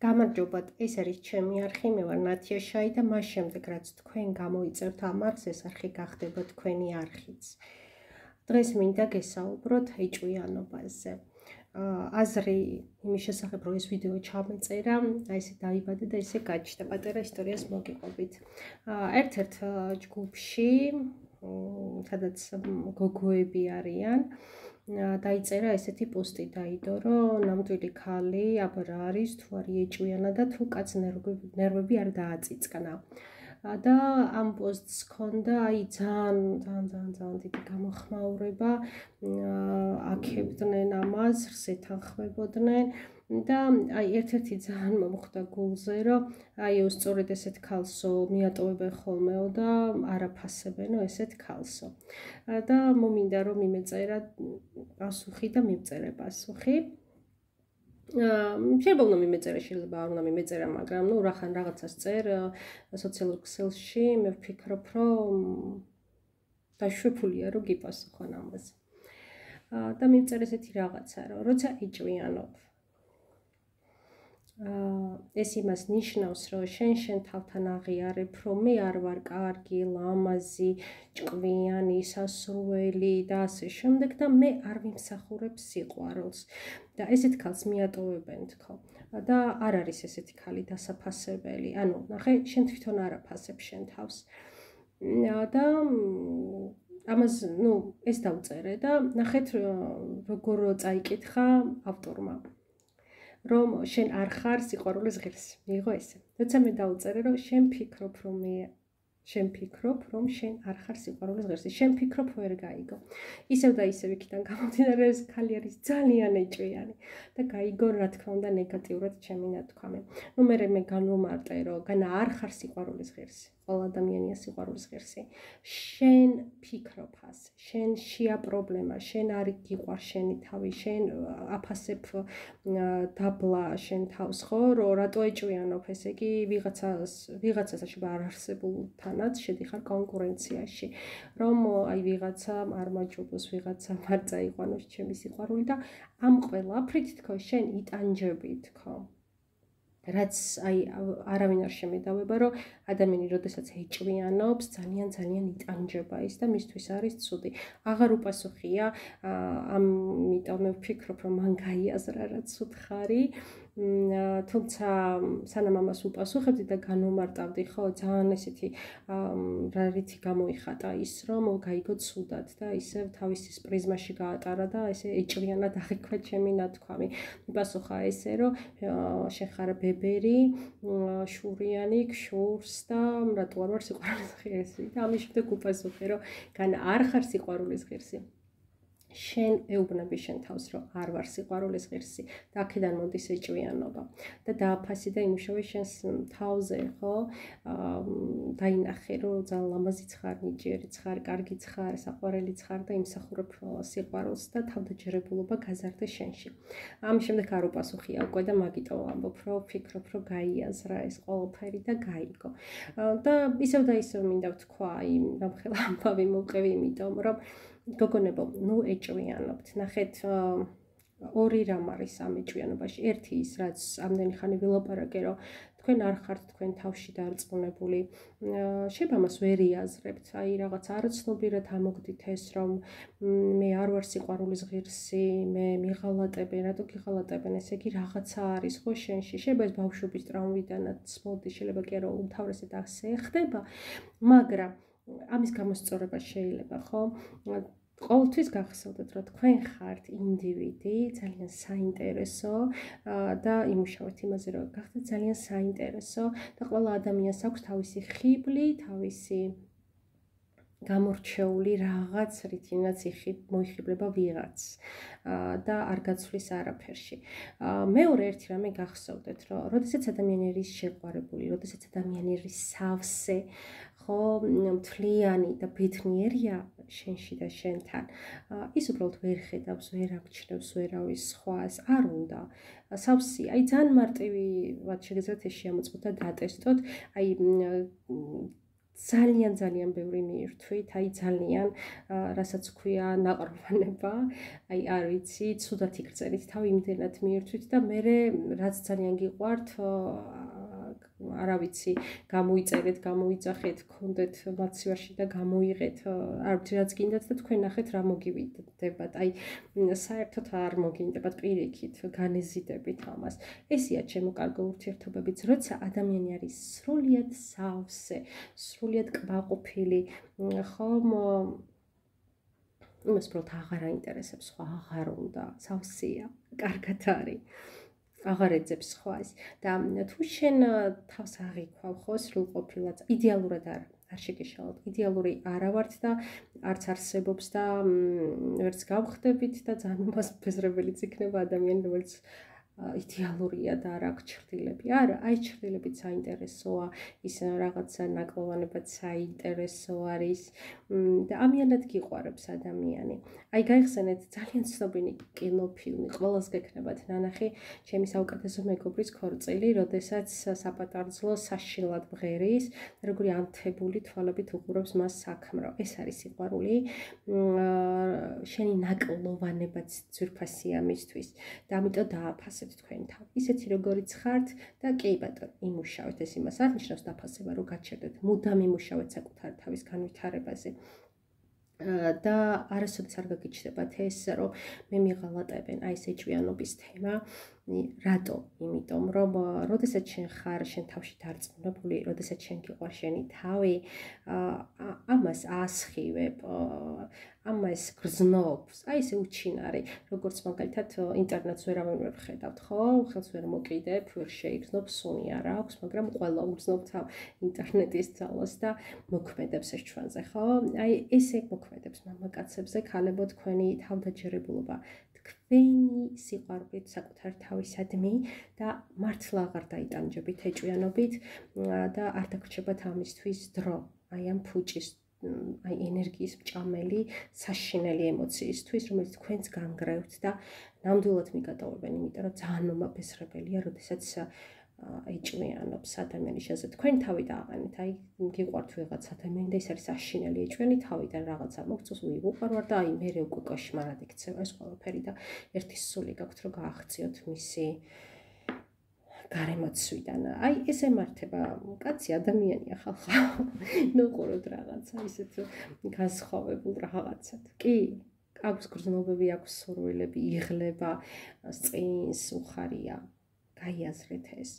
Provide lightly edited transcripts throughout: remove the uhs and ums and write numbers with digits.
გამარჯობათ, ეს არის ჩემი არხი, მე ვარ ნათია შაი და მას შემდეგ რაც თქვენ გამოიწერთ ამ არხს, ეს არხი გახდება თქვენი არხიც. დღეს მინდა გესაუბროთ ეჭვიანობაზე. აზრი იმის შესახებ, რომ ეს ვიდეო ჩამეწერა, აი ესე დაიბადე და ესე გაჩნდა, პატარა ისტორიას მოგიყვებით. ერთ-ერთ ჯგუფში, სადაც გოგოები არიან, დაიწერა ესეთი პოსტი დაიდო, რომ ნამდვილი ქალი აბა რა არის, თუ არის ეჭვიანა და თუ კაც ნერვები არ დააწიწკნა. და ამ პოსტს ჰქონდა აი ძალიან დიდი გამოხმაურება, აქებდნენ ამას, რსეთანხმებოდნენ და აი ერთ-ერთი ძალიან მომხვდა გულზე, რომ აიო სწორედ ესეთ ქალსო მიატოვებენ ხოლმეო და არაფასებენო ესეთ ქალსო. და მომინდა რომ იმეწერა პასუხი და მივწერე პასუხი. შეიძლება უნდა მიმეწერა, შეიძლება არ უნდა მიმეწერა, მაგრამ ნუ რახან რაღაცას წერ სოციალურ ქსელში, მე ვფიქრობ, რომ დაშვებულია რომ გიპასუხონ ამაზე. და მივწერე ესეთი რაღაცა, რომ როცა ეჭვიანობ, ეს იმას ნიშნავს, რომ შენ თავთან აღიარებ, რომ მე არ ვარ კარგი, ლამაზი, ჭკვიანი, სასურველი და ასე შემდეგ და მე არ ვიმსახურებ სიყვარულს. და ესეთ ქალს მიატოვებენ თქო. და არ არის ესეთი ქალი დასაფასებელი. ანუ ნახე, შენ თვითონ არ აფასებ შენ თავს. და ამას, ნუ, ეს დავწერე და ნახეთ როგორ წაიკითხა ავტორმა. რომ შენ არ ხარ სიყვარულის ღირსი. მიიღო ესე. როცა მე დავწერე, რომ შენ ფიქრობ, რომ შენ არ ხარ სიყვარულის ღირსი. შენ ფიქრობ, ვერ გაიგო. ისევ და ისევ იქიდან გამომდინარე, ეს ქალი არის ძალიან ეჭვიანი და გაიგო, რა თქმა უნდა, ნეგატიურად ჩემი ნათქვამი. ნუ მე განვმარტე, რომ განა არ ხარ სიყვარულის ღირსი. ყველა ადამიანია სიყვარულის ღირსი. შენ ფიქრობ ასე, შენ შია პრობლემა, შენ არ გიყვარ შენი თავი, შენ აფასებ დაბლა შენ თავს, ხო, რომ რატო ეჭვიანობ, ესე იგი ვიღაცასაში არ არსებულთანაც შედიხარ კონკურენციაში, რომ აი ვიღაცამ არ მაჯობოს, ვიღაცამ არ წაიყვანოს ჩემი სიყვარული და ამ ყველაფრით თქო შენ იტანჯები თქო. რაც აი არავინ არ შემედავება, რომ ადამიანი როდესაც ეჭვიანობს, ძალიან იტანჯება ის და მისთვის არის ცუდი. აღარ უპასუხია, ამიტომ მე ვფიქრობ, რომ მან გაიაზრა რა ცუდ ხარი. თუმცა სანამ ამას უპასუხებდი და განვმარტავდი, ხო, ძალიან ესეთი რა რითი გამოიხატა ის, რომ გაიგო ცუდად და ისევ თავის პრიზმაში გაატარა და ესე ეჭვიანად აღიქვა ჩემი ნათქვამი. მიპასუხა ესე, რომ შენ ხარ ბებერი, შურიანი, გშურს და რატო არ ვარ სიყვარულის ღირსი. და ამის შემდეგ უპასუხე, რომ განა არ ხარ სიყვარულის ღირსი. შენ ეუბნები შენ თავს, რომ არ ვარ სიყვარულის ღირსი და აქედან მოდის ეჭვიანობა. და დააფასე და იმუშავე შენს თავზე, ხო? დაინახე, რომ ძალიან ლამაზიც ხარ, ნიჭიერიც ხარ, კარგიც ხარ, საყვარელიც ხარ და იმსახურებ სიყვარულს და თავდაჯერებულობა გაზარდე შენში. ამის შემდეგ არ უპასუხია უკვე და მაგიტო ამბობ, რომ ვფიქრობ, რომ გაიაზრა ეს ყველაფერი და გაიგო. და ისევ და ისევ მინდა ვთქვა, აი, რამხელა ამბავი მოვყევი, იმიტომ რომ გოგონებო, ნუ ეჭვიანობთ. ნახეთ, ორი რამ არის ამ ეჭვიანობაში. ერთი ის, რაც ამდენი ხანი ვილაპარაკე, რომ თქვენ არ ხართ თქვენ თავში დარწმუნებული. შეიძლება ამას ვერ იაზრებთ. აი რაღაც არაცნობიერად ამოგდით ეს, რომ მე არ ვარ სიყვარულის ღირსი, მე მიღალატებენ, რატო გიღალატებენ, ესე იგი რაღაცა არის ხო შენში. შეიძლება ეს ბავშვობის ტრაუმიდანაც მოდის, შეიძლება კი არა უმთავრესად ასე ხდება, მაგრამ ამის გამოსწორება შეიძლება, ხო? ყოველთვის გახსოვდეთ, რომ თქვენ ხართ ინდივიდი, ძალიან საინტერესო და იმუშავეთ იმაზე, რომ გახდეთ ძალიან საინტერესო და ყველა ადამიანს აქვს თავისი ხიბლი, თავისი გამორჩეული რაღაც რითინაც მოიხიბლება ვიღაც და არ გაცვლის არაფერში. მეორე ერთი რამე გახსოვდეთ, რომ როდესაც ადამიანი არის შეყვარებული, როდესაც ადამიანი არის სავსე, ხო, მთლიანი და ბედნიერია შენში და შენთან, ის უბრალოდ ვერ ხედავს, ვერ ამჩნევს ვერავის სხვას, არ უნდა. სავსე, აი ძალიან მარტივი, რაც შეგიძლიათ ეს შეამოწმოთ და დატესტოთ, აი ძალიან ბევრი მიირთვით, აი ძალიან რასაც ქვია ნაყროვანება, აი არ ვიცი, ცუდად იგრძელით თავი იმდენად მიირთვით და მე რაც ძალიან გიყვართ არა ვიცი, გამოიწერეთ, გამოიძახეთ, გქონდეთ მაცივარში და გამოიღეთ, არ ვიცი რაც გინდათ და თქვენ ნახეთ რა მოგივიდებათ. აი საერთოდ არ მოგინდებათ პირიქით, განეზიდებით ამას. ესია ჩემო კარგო ურთიერთობებიც, როცა ადამიანი არის სრულიად სავსე, სრულიად კმაყოფილი, ხომ იმას პროთ აღარ აინტერესებს, სხვა აღარ უნდა, სავსეა, კარგად არის. აღარ ეძებს სხვას და თუ შენ თავს აღიქვა ხო სრულყოფილად იდეალურად არ შეგეშალოთ იდეალური არა ვართ და არც არსებობს და ვერც გავხდებით და ძალიან მასპეზრებელიც იქნება ადამიანი რომელიც იდეალურია და არ აქვს ჩრდილები. არა, აი ჩრდილებით საინტერესოა, ის რაღაცა ნაკლოვანებად საინტერესო არის და ამიანად გიყვარებს ადამიანი. აი გაიხსენეთ ძალიან ცნობილი კინოფილმი, ყველას გექნებათ ნანახი, ჩემი საუკეთესო მეგობრის ქორწილი, როდესაც საპატარძლო საშინლად მღერის, როგორი ანთებული თვალებით უყურებს მას საქმრო. ეს არის სიყვარული, შენი ნაკლოვანებაც ძვირფასია მისთვის და ამიტომ დააფასე თქვენ თავი. ისეთი როგორიც ხართ და კი ბატონო, იმუშავეთ, ეს იმას არ ნიშნავს დაფასება, რომ გაჩერდეთ, მუდამ იმუშავეთ საკუთარ თავის განვითარებაზე. და არასოდეს არ გაგიჩნდებათ ეს, რომ მე მიღალატებენ აი ეს ეჭვიანობის თემა. რატო? იმიტომ რომ როდესაც შენ ხარ შენ თავში დარწმუნებული, როდესაც შენ გიყვარ შენი თავი, ამას ასხივებ, ამას გრძნობს, აი ესე უჩინარი, როგორც მაგალითად ინტერნეტს ვერავინ ვერ ხედავთ, ხო? ხელს ვერ მოკიდებ, ვერ შეიგრძნობ, სუნი არ აქვს, მაგრამ ყველა უგრძნობთ ინტერნეტის ძალას და მოქმედებს ეს ჩვენზე, ხო? აი ესე მოქმედებს მამაკაცებზე, ქალებო თქვენი თავდაჯერებულობა. თქვენი სიყვარულით საკუთარ თავისადმი და მართლა აღარ დაიტანჯებით ეჭვიანობით და არ დაგვრჩებათ ამისთვის დრო, აი ამ ფუჭის აი ენერგიის მჭამელი საშინელი ემოციისთვის, რომელიც თქვენს განგრევთ და ნამდვილად მიგატოვებენ, იმიტომ რომ ძალიან მომაფესრებელია, როდესაც ეჭვიანობს ადამიანი შეზე თქვენ თავი დააყენეთ, აი გიყვართ ვიღაც ადამიანი და ეს არის საშინელი ეჭვიანი თავიდან რაღაცა მოგწოს, უყვარვარ და აი მე უკვე კოშმარად იქცევა ეს ყველაფერი და ერთი სული გაქვთ რომ გააღწიოთ მისი გარემოცვიდან. აი ეს ემართება კაცი ადამიანია ხალხა. ნუყუროთ რაღაცა ისეთ განსხვავებულ რაღაცად. კი, აქვს გრძნობები, აქვს სურვილები, იღლება, წინს უხარია. გაიაზრეთ ეს.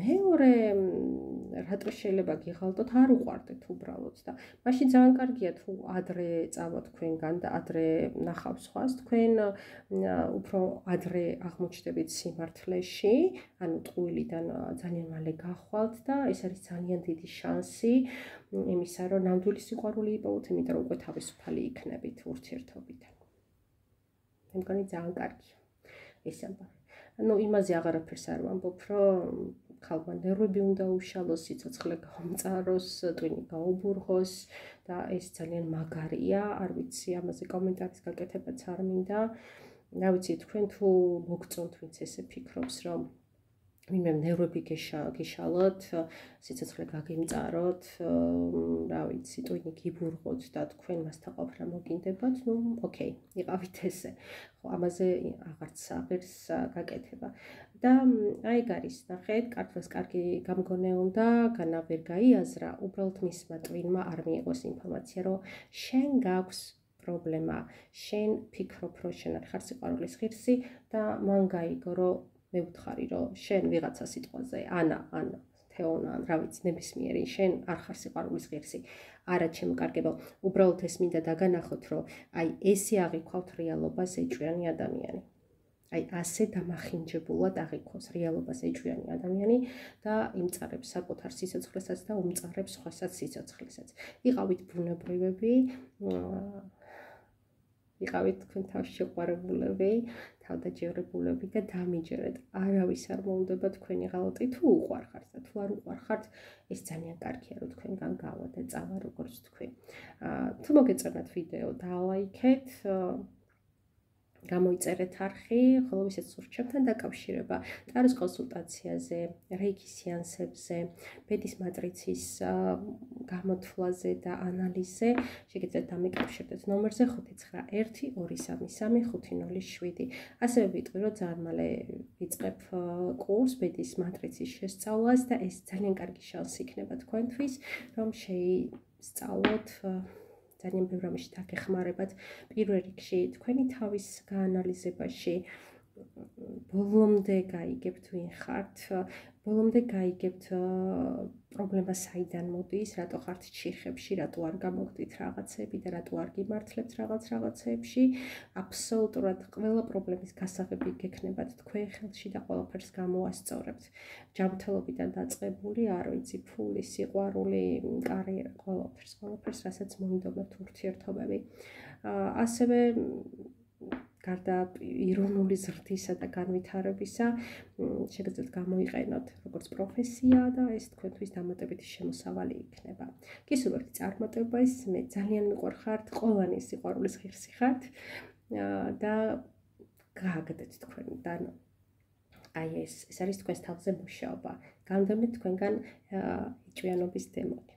მეორე რატო შეიძლება გიღალტოთ, არ უყვარდეთ უბრალოდ და მაშინ ძალიან კარგია თუ ადრე წავა თქვენგან და ადრე ნახავს სხვას, თქვენ უფრო ადრე აღმოჩნდებით სიმართლეში, ანუ ტყუილიდან ძალიან მალე გახვალთ და ეს არის ძალიან დიდი შანსი იმისა, რომ ნამდვილი სიყვარული იპოვოთ, იმიტომ რომ უკვე თავისუფალი იქნებით ურთიერთობიდან. მე მგონი ძალიან კარგია ეს ამბავი. Ну, იმაზე აღარაფერს არ ვამბობ, რომ ხალხმა ნერვები უნდა უშალოს, სიცოცხლე გაუმწაროს, ტვინი გაუბურღოს და ეს ძალიან მაგარია, არ ვიცი, ამაზე კომენტარის გაკეთებაც არ მინდა. რა ვიცი, თქვენ თუ მოგწონთ ვინც ესე ფიქრობს, რომ ვინმე ნერვები გიშალოთ, სიცოცხლე გაგიმწაროთ, რა ვიცი, ტვინი გიბურღოთ და თქვენ მასთან ყოფნა მოგინდებათ, ну, ოკეი, იყავით ესე. ხო, ამაზე აღარც აღერს გაკეთება. და აი გარის, ნახეთ, კარტოს კარგი გამგონე უნდა, განა ვერ გაიაზრა, უბრალოდ მისმა ტვინმა არ მიიღოს ინფორმაცია, რომ შენ გაქვს პრობლემა, შენ ფიქრობ, რომ შენ არ ხარ სიყვარულის ღირსი და მან გაიგო, რომ მე ვთხარი, რომ შენ ვიღაცა სიტყვაზე, ანა, თეონა, რა ვიცი, ნებისმიერი, შენ არ ხარ სიყვარულის ღირსი. არა, ჩემო კარგებო, უბრალოდ ეს მინდა დაგანახოთ, რომ აი ესე აღიქვავთ რეალობას ეჭვიანი ადამიანი. აი ასე დამახინჯებულად აღიქვავს რეალობას ეჭვიანი ადამიანი და იმწარებს საკუთარ სიცოცხლესაც და უმწარებს სხვასაც სიცოცხლესაც. იყავით ბუნებრივები, იყავით თქვენ თავში შეყვარებულები, თავდაჯერებულები და დამიჯერეთ. არავის არ მოუნდება თქვენი ღალატი, თუ უყვარხართ და თუ არ უყვარხართ, ეს ძალიან კარგია, რომ თქვენგან გავა და წავა როგორც თქვენ. თუ მოგეწონათ ვიდეო, დალაიქეთ, გამოიწერეთ არხი, ხოლო ვისაც სურთ ჩემთან დაკავშირება, ტაროს კონსულტაციაზე, რეიკის სეანსებზე, ბედის მატრიცის გამოთვლაზე და ანალიზზე, შეგიძლიათ დამიკავშირდეთ ნომერზე 591-233-507. ასევე ვიტყვი, რომ ძალიან მალე ვიწყებ კურს ბედის მატრიცის შესწავლას და ეს ძალიან კარგი შანსი იქნება თქვენთვის, რომ შეისწავლოთ ძალიან ბევრ რამეში დაგეხმარებათ პირველ რიგში თქვენი თავის გაანალიზებაში ბოლომდე გაიგებთ ვინ ხართ ბოლომდე გაიგებთ პრობლემა საიდან მოდის რატო ხართ ჩიხებში რატო არ გამოგდით რაღაცები და რატო არ გიმართლებთ რაღაცებში აბსოლუტურად ყველა პრობლემის გასაღები გექნებათ თქვენ ხელში და ყველაფერს გამოასწორებთ ჯანმრთელობიდან დაწყებული არ ვიცი ფული სიყვარული კარიერა ყველაფერს რასაც მოინდომებთ ურთიერთობები ასევე გარდა ირონული ზრდისა და განვითარებისა შეგიძლიათ გამოიყენოთ როგორც პროფესია და ეს თქვენთვის დამატებითი შემოსავალი იქნება. გისურვებთ წარმატება ეს მე ძალიან მიყვარხართ, ყოველანი სიყვარულის ღირსი ხართ და გააგდეთ თქვენთან. აი ეს არის თქვენს თავზე მუშაობა. გამდევნით თქვენგან იჭვიანობის დემონი.